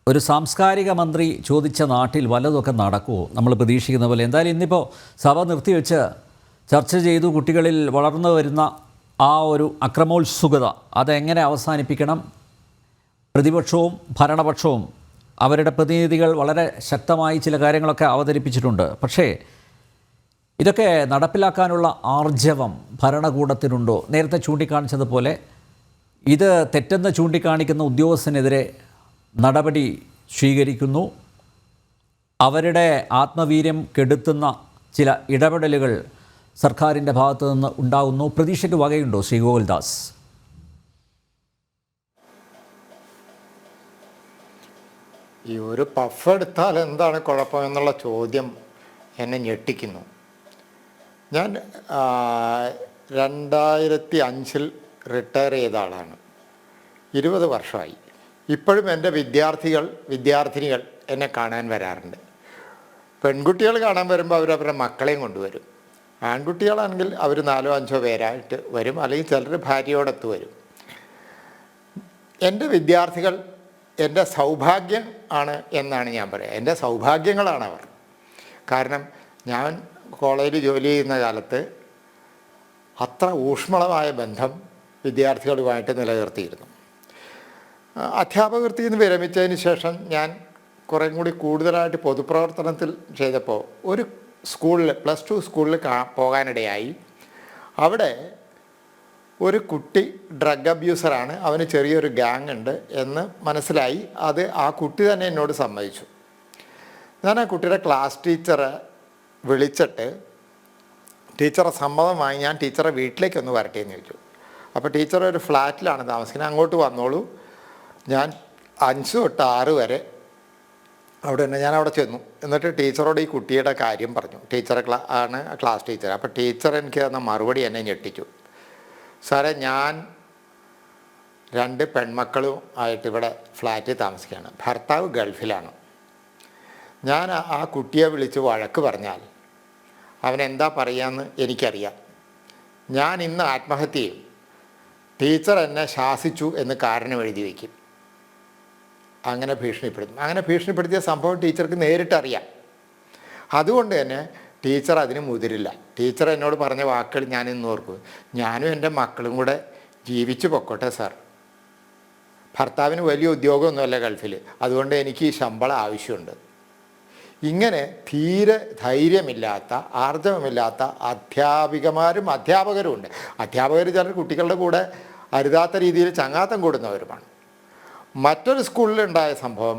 ഒരു സാംസ്കാരിക മന്ത്രി ചോദിച്ച നാട്ടിൽ വല്ലതൊക്കെ നടക്കുമോ? നമ്മൾ പ്രതീക്ഷിക്കുന്ന പോലെ. എന്തായാലും ഇന്നിപ്പോൾ സഭ നിർത്തിവെച്ച് ചർച്ച ചെയ്തു. കുട്ടികളിൽ വളർന്നു വരുന്ന ആ ഒരു അക്രമോത്സുകത അതെങ്ങനെ അവസാനിപ്പിക്കണം? പ്രതിപക്ഷവും ഭരണപക്ഷവും അവരുടെ പ്രതിനിധികൾ വളരെ ശക്തമായി ചില കാര്യങ്ങളൊക്കെ അവതരിപ്പിച്ചിട്ടുണ്ട്. പക്ഷേ ഇതൊക്കെ നടപ്പിലാക്കാനുള്ള ആർജവം ഭരണകൂടത്തിനുണ്ടോ? നേരത്തെ ചൂണ്ടിക്കാണിച്ചതുപോലെ ഇത് തെറ്റെന്ന് ചൂണ്ടിക്കാണിക്കുന്ന ഉദ്യോഗസ്ഥനെതിരെ നടപടി സ്വീകരിക്കുന്നു. അവരുടെ ആത്മവീര്യം കെടുത്തുന്ന ചില ഇടപെടലുകൾ സർക്കാരിൻ്റെ ഭാഗത്തു നിന്ന് ഉണ്ടാകുന്നു. പ്രതീക്ഷയ്ക്ക് വകയുണ്ടോ ശ്രീ ഗോകുൽദാസ്? ഈ ഒരു പഫ് എടുത്താൽ എന്താണ് കുഴപ്പമെന്നുള്ള ചോദ്യം എന്നെ ഞെട്ടിക്കുന്നു. ഞാൻ 2005 റിട്ടയർ ചെയ്ത ആളാണ്. 20 വർഷമായി. ഇപ്പോഴും എൻ്റെ വിദ്യാർത്ഥിനികൾ എന്നെ കാണാൻ വരാറുണ്ട്. പെൺകുട്ടികൾ കാണാൻ വരുമ്പോൾ അവരവരുടെ മക്കളെയും കൊണ്ടുവരും. ആൺകുട്ടികളാണെങ്കിൽ അവർ 4-5 പേരായിട്ട് വരും, അല്ലെങ്കിൽ ചിലർ ഭാര്യയോടൊത്ത് വരും. എൻ്റെ വിദ്യാർത്ഥികൾ എൻ്റെ സൗഭാഗ്യം ആണ് എന്നാണ് ഞാൻ പറയുക. എൻ്റെ സൗഭാഗ്യങ്ങളാണ് അവർ. കാരണം ഞാൻ കോളേജിൽ ജോലി ചെയ്യുന്ന കാലത്ത് അത്ര ഊഷ്മളമായ ബന്ധം വിദ്യാർത്ഥികളുമായിട്ട് നിലനിർത്തിയിരുന്നു. അധ്യാപകവൃത്തിയിൽ നിന്ന് വിരമിച്ചതിന് ശേഷം ഞാൻ കുറേ കൂടി കൂടുതലായിട്ട് പൊതുപ്രവർത്തനത്തിൽ ചെയ്തപ്പോൾ ഒരു സ്കൂളിൽ +2 സ്കൂളിൽ പോകാനിടയായി. അവിടെ ഒരു കുട്ടി ഡ്രഗ് അബ്യൂസറാണ്, അവന് ചെറിയൊരു ഗ്യാങ് ഉണ്ട് എന്ന് മനസ്സിലായി. അത് ആ കുട്ടി തന്നെ എന്നോട് സമ്മതിച്ചു. ഞാൻ ആ കുട്ടിയുടെ ക്ലാസ് ടീച്ചറെ വിളിച്ചിട്ട് ടീച്ചറെ സമ്മതമായി ഞാൻ ടീച്ചറെ വീട്ടിലേക്കൊന്ന് വരട്ടെ എന്ന് ചോദിച്ചു. അപ്പോൾ ടീച്ചർ ഒരു ഫ്ലാറ്റിലാണ് താമസിക്കുന്നത്, അങ്ങോട്ട് വന്നോളൂ. ഞാൻ 5 തൊട്ട് 6 വരെ അവിടെ തന്നെ ഞാൻ അവിടെ ചെന്നു. എന്നിട്ട് ടീച്ചറോട് ഈ കുട്ടിയുടെ കാര്യം പറഞ്ഞു. ആണ് ക്ലാസ് ടീച്ചർ. അപ്പോൾ ടീച്ചർ എനിക്ക് തന്ന മറുപടി എന്നെ ഞെട്ടിച്ചു. സാറേ, ഞാൻ 2 പെൺമക്കളും ആയിട്ട് ഇവിടെ ഫ്ലാറ്റിൽ താമസിക്കുകയാണ്. ഭർത്താവ് ഗൾഫിലാണ്. ഞാൻ ആ കുട്ടിയെ വിളിച്ച് വഴക്ക് പറഞ്ഞാൽ അവനെന്താ പറയാമെന്ന് എനിക്കറിയാം. ഞാൻ ഇന്ന് ആത്മഹത്യ ചെയ്യും. ടീച്ചർ എന്നെ ശാസിച്ചു എന്ന് കാരണം എഴുതി വയ്ക്കും. അങ്ങനെ ഭീഷണിപ്പെടുത്തും. അങ്ങനെ ഭീഷണിപ്പെടുത്തിയ സംഭവം ടീച്ചർക്ക് നേരിട്ടറിയാം. അതുകൊണ്ട് തന്നെ ടീച്ചർ അതിന് മുതിരില്ല. ടീച്ചർ എന്നോട് പറഞ്ഞ വാക്കുകൾ ഞാൻ ഇന്ന് ഓർക്കും. ഞാനും എൻ്റെ മക്കളും കൂടെ ജീവിച്ചു പൊക്കോട്ടെ സാർ. ഭർത്താവിന് വലിയ ഉദ്യോഗമൊന്നുമല്ല ഗൾഫിൽ, അതുകൊണ്ട് എനിക്ക് ഈ ശമ്പളം ആവശ്യമുണ്ട്. ഇങ്ങനെ തീരെ ധൈര്യമില്ലാത്ത, ആർജവമില്ലാത്ത അധ്യാപകരും ഉണ്ട്. അധ്യാപകർ ചിലർ കുട്ടികളുടെ കൂടെ അരുതാത്ത രീതിയിൽ ചങ്ങാത്തം കൂടുന്നവരുമാണ്. മറ്റൊരു സ്കൂളിലുണ്ടായ സംഭവം,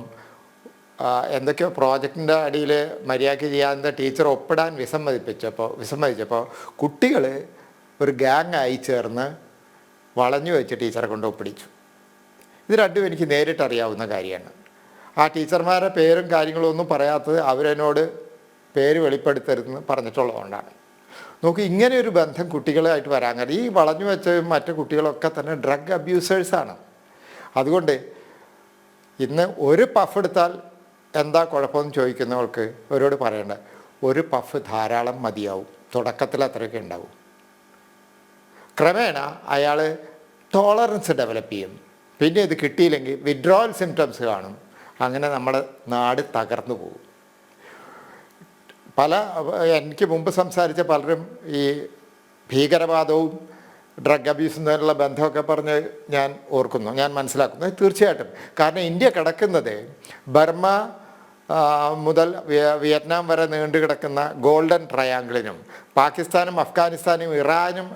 എന്തൊക്കെയോ പ്രോജക്റ്റിൻ്റെ അടിയിൽ മര്യാദയ്ക്ക് ചെയ്യാതെ ടീച്ചർ ഒപ്പിടാൻ വിസമ്മതിച്ചപ്പോൾ കുട്ടികൾ ഒരു ഗ്യാങ്ങായി ചേർന്ന് വളഞ്ഞു വെച്ച് ടീച്ചറെ കൊണ്ട് ഒപ്പിടിച്ചു. ഇത് രണ്ടും എനിക്ക് നേരിട്ടറിയാവുന്ന കാര്യമാണ്. ആ ടീച്ചർമാരുടെ പേരും കാര്യങ്ങളും ഒന്നും പറയാത്തത് അവരെന്നോട് പേര് വെളിപ്പെടുത്തരുതെന്ന് പറഞ്ഞിട്ടുള്ളതുകൊണ്ടാണ്. നോക്കി, ഇങ്ങനെ ഒരു ബന്ധം കുട്ടികളായിട്ട് വരാൻ കാര്യം ഈ വളഞ്ഞു വെച്ച മറ്റു കുട്ടികളൊക്കെ തന്നെ ഡ്രഗ് അബ്യൂസേഴ്സാണ്. അതുകൊണ്ട് ഇന്ന് ഒരു പഫ് എടുത്താൽ എന്താ കുഴപ്പമെന്ന് ചോദിക്കുന്നവർക്ക് അവരോട് പറയേണ്ട, ഒരു പഫ് ധാരാളം മതിയാവും. തുടക്കത്തിൽ അത്രയൊക്കെ ഉണ്ടാവും. ക്രമേണ അയാൾ ടോളറൻസ് ഡെവലപ്പ് ചെയ്യും. പിന്നെ ഇത് കിട്ടിയില്ലെങ്കിൽ വിഡ്രോവൽ സിംറ്റംസ് കാണും. അങ്ങനെ നമ്മുടെ നാട് തകർന്നു പോകും. എനിക്ക് മുമ്പ് സംസാരിച്ച പലരും ഈ ഭീകരവാദവും ഡ്രഗ് അബ്യൂസും തമ്മിലുള്ള ബന്ധമൊക്കെ പറഞ്ഞ് ഞാൻ ഓർക്കുന്നു, ഞാൻ മനസ്സിലാക്കുന്നു. തീർച്ചയായിട്ടും. കാരണം ഇന്ത്യ കിടക്കുന്നത് ബർമ മുതൽ വിയറ്റ്നാം വരെ നീണ്ടു കിടക്കുന്ന ഗോൾഡൻ ട്രയാങ്കിളിനും പാകിസ്ഥാനും അഫ്ഗാനിസ്ഥാനും ഇറാനും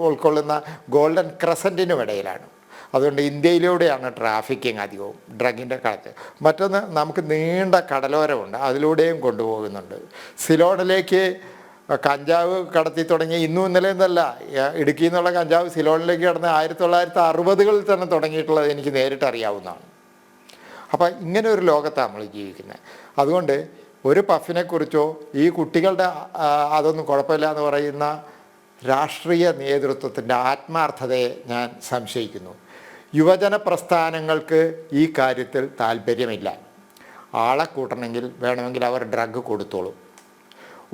ഉൾക്കൊള്ളുന്ന ഗോൾഡൻ ക്രസൻറ്റിനും ഇടയിലാണ്. അതുകൊണ്ട് ഇന്ത്യയിലൂടെയാണ് ട്രാഫിക്കിങ് അധികവും ഡ്രഗിൻ്റെ കാലത്ത്. മറ്റൊന്ന്, നമുക്ക് നീണ്ട കടലോരമുണ്ട്, അതിലൂടെയും കൊണ്ടുപോകുന്നുണ്ട്. സിലോണിലേക്ക് കഞ്ചാവ് കടത്തി തുടങ്ങി ഇന്നും ഇന്നലെ എന്നല്ല. ഇടുക്കിയിൽ നിന്നുള്ള കഞ്ചാവ് സിലോണിലേക്ക് കടന്ന് 1960കളിൽ തന്നെ തുടങ്ങിയിട്ടുള്ളത് എനിക്ക് നേരിട്ടറിയാവുന്നതാണ്. അപ്പം ഇങ്ങനെ ഒരു ലോകത്താണ് നമ്മൾ ജീവിക്കുന്നത്. അതുകൊണ്ട് ഒരു പഫിനെക്കുറിച്ചോ ഈ കുട്ടികളുടെ അതൊന്നും കുഴപ്പമില്ല എന്ന് പറയുന്ന രാഷ്ട്രീയ നേതൃത്വത്തിൻ്റെ ആത്മാർത്ഥതയെ ഞാൻ സംശയിക്കുന്നു. യുവജന പ്രസ്ഥാനങ്ങൾക്ക് ഈ കാര്യത്തിൽ താല്പര്യമില്ല. ആളെ കൂട്ടണമെങ്കിൽ വേണമെങ്കിൽ അവർ ഡ്രഗ് കൊടുത്തോളും.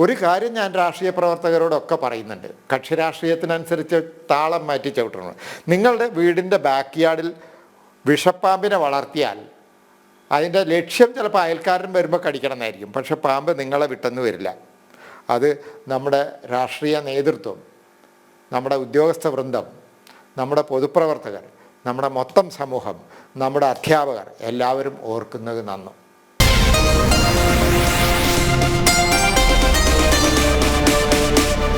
ഒരു കാര്യം ഞാൻ രാഷ്ട്രീയ പ്രവർത്തകരോടൊക്കെ പറയുന്നുണ്ട്, കക്ഷി രാഷ്ട്രീയത്തിനനുസരിച്ച് താളം മാറ്റി ചവിട്ടണം. നിങ്ങളുടെ വീടിൻ്റെ ബാക്ക് യാർഡിൽ വിഷപ്പാമ്പിനെ വളർത്തിയാൽ അതിൻ്റെ ലക്ഷ്യം ചിലപ്പോൾ അയൽക്കാരൻ വരുമ്പോൾ കടിക്കണം എന്നായിരിക്കും, പക്ഷെ പാമ്പ് നിങ്ങളെ വിട്ടെന്ന് വരില്ല. അത് നമ്മുടെ രാഷ്ട്രീയ നേതൃത്വം, നമ്മുടെ ഉദ്യോഗസ്ഥ വൃന്ദം, നമ്മുടെ പൊതുപ്രവർത്തകർ, നമ്മുടെ മൊത്തം സമൂഹം, നമ്മുടെ അധ്യാപകർ എല്ലാവരും ഓർക്കുന്നത് നന്നു.